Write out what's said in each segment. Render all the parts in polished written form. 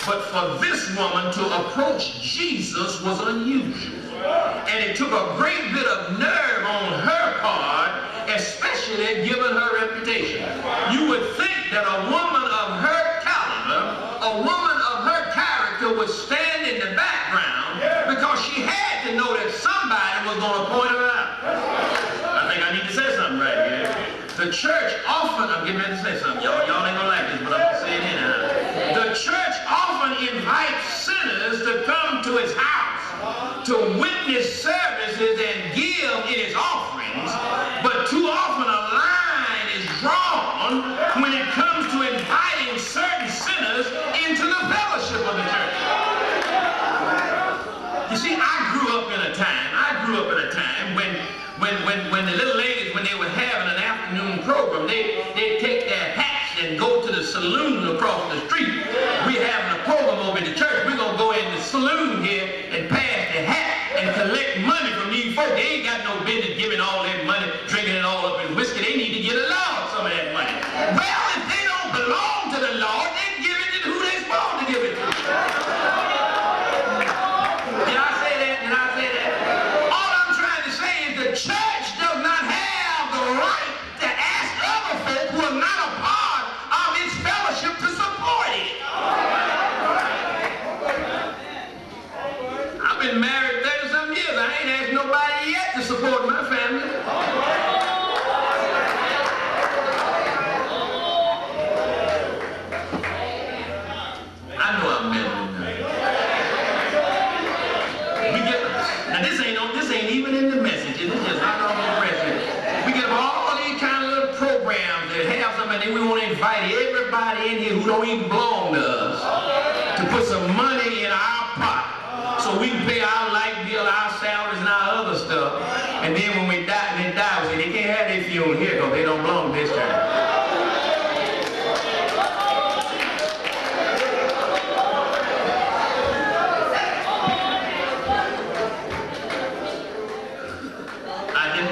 But for this woman to approach Jesus was unusual. And it took a great bit of nerve on her part, especially given her reputation. You would think that a woman of her caliber, a woman of her character would stand in the background because she had to know that somebody was going to point her out. I think I need to say something right here. The church often, I'm getting ready to say something. Y'all ain't going to like this, but I'm going to say it anyhow. The church often invites sinners to come to its house to witness services and give in its offerings, but too often a line is drawn when it comes to inviting certain sinners into the fellowship of the church. You see, I grew up in a time when the little ladies, when they were having an afternoon program, they'd take their hats and go to the saloon across the street. We having a program over in the church. We're going to go in the saloon here and pass the hat and collect money from these folks. They ain't got no business giving all that money, drinking it all up in whiskey. They need to get a Lord some of that money. Well, if they don't belong to the Lord, they give it to who they're supposed to give it to. Did I say that? Did I say that? All I'm trying to say is the church does not have the right to ask other folk who are not a part of its fellowship to support it. I've been married 30-some years. I ain't asked nobody yet to support my family. I know I'm married now. Now this ain't even in the message. It's just right off the press. We get all these kind of little programs that have something, and we want to invite everybody in here who don't even belong to us to put some money in our pot so we can pay our light bill, our salaries, and our other stuff. And then when we die, we say they can't have their funeral here because they don't belong to this church.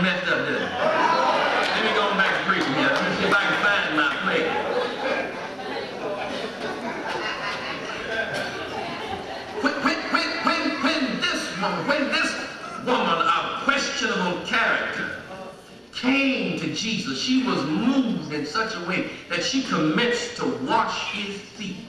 Messed up, didn't it? Let me go back to preaching here. Let me see if I can find my place. When this woman of questionable character came to Jesus, she was moved in such a way that she commenced to wash his feet.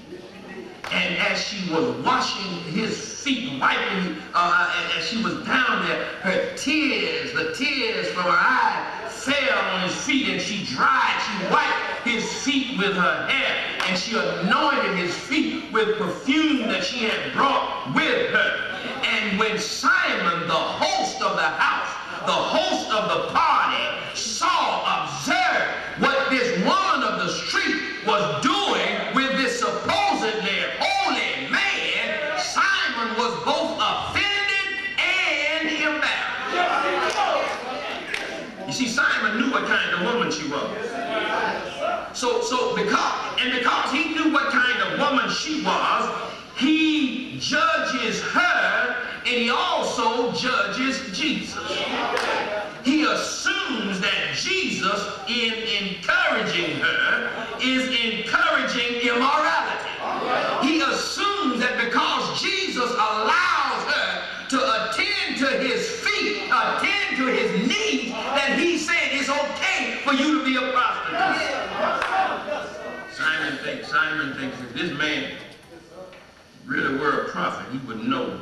And as she was washing his feet, wiping, as she was down there, her tears, the tears from her eyes fell on his feet, and she dried, she wiped his feet with her hair, and she anointed his feet with perfume that she had brought with her. And when Simon, the host of the house, the host of the party, observed what this woman of the street was doing with this supposedly holy man, Simon was both offended and embarrassed. You see, Simon knew what kind of woman she was. Because he knew what kind of woman she was, he judges her and he also judges Jesus. He assumes that Jesus, in encouraging her, is encouraging immorality. He assumes that because Jesus allows her to attend to his feet, attend to his needs, that he said it's okay for you to be a prostitute. Simon thinks if this man really were a prophet, he would know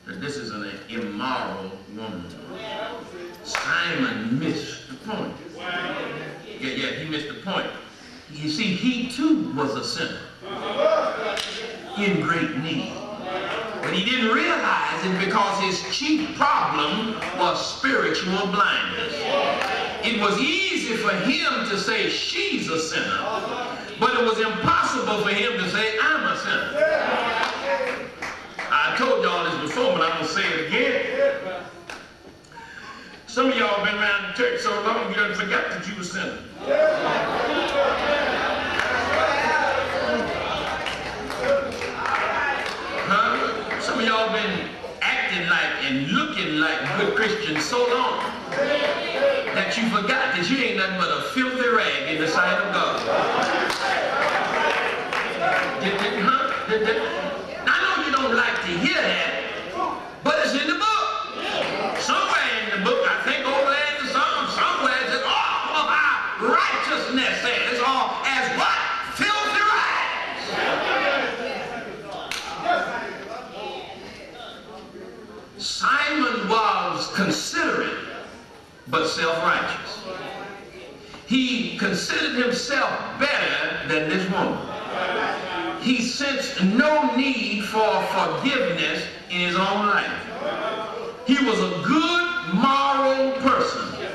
that this is an immoral woman. Simon missed the point. Yeah, he missed the point. You see, he too was a sinner in great need. But he didn't realize it because his chief problem was spiritual blindness. It was easy for him to say she's a sinner, but it was impossible for him to say I'm a sinner. I told y'all this before, but I'm going to say it again. Some of y'all been around the church so long you done forgot that you were a sinner. Huh? Some of y'all been acting like and looking like good Christians so long that you forgot that you ain't nothing but a filthy rag in the sight of God. but self-righteous. He considered himself better than this woman. He sensed no need for forgiveness in his own life. He was a good moral person,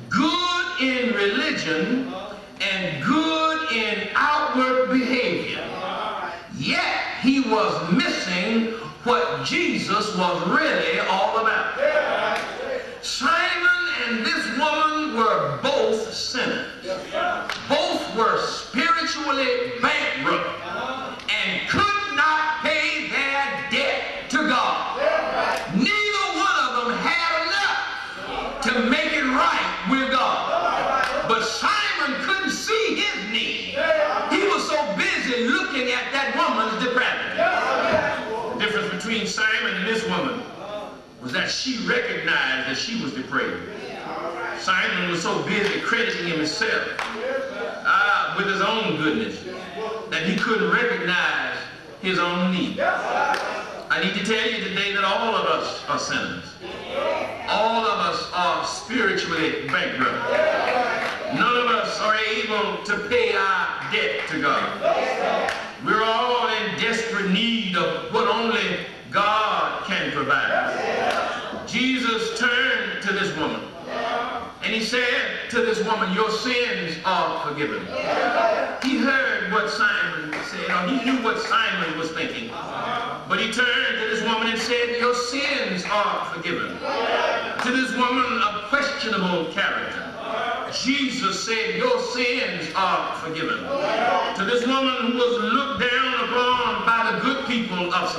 good in religion, and good in outward behavior. Yet he was missing what Jesus was really all about. Simon and this woman were both sinners. Both were spiritually bankrupt and could not pay their debt to God. Neither one of them had enough to make it right with God. But Simon couldn't see his need. He was so busy looking at that woman's depravity. The difference between Simon and this woman was that she recognized that she was depraved. Simon was so busy crediting himself with his own goodness that he couldn't recognize his own need. I need to tell you today that all of us are sinners. All of us are spiritually bankrupt. None of us are able to pay our debt to God. We're all in desperate need of what only God can provide. Jesus turned to this woman and he said to this woman, your sins are forgiven. He heard what Simon said, or he knew what Simon was thinking. But he turned to this woman and said, your sins are forgiven. To this woman of questionable character, Jesus said, your sins are forgiven. To this woman who was looked down upon by the good people of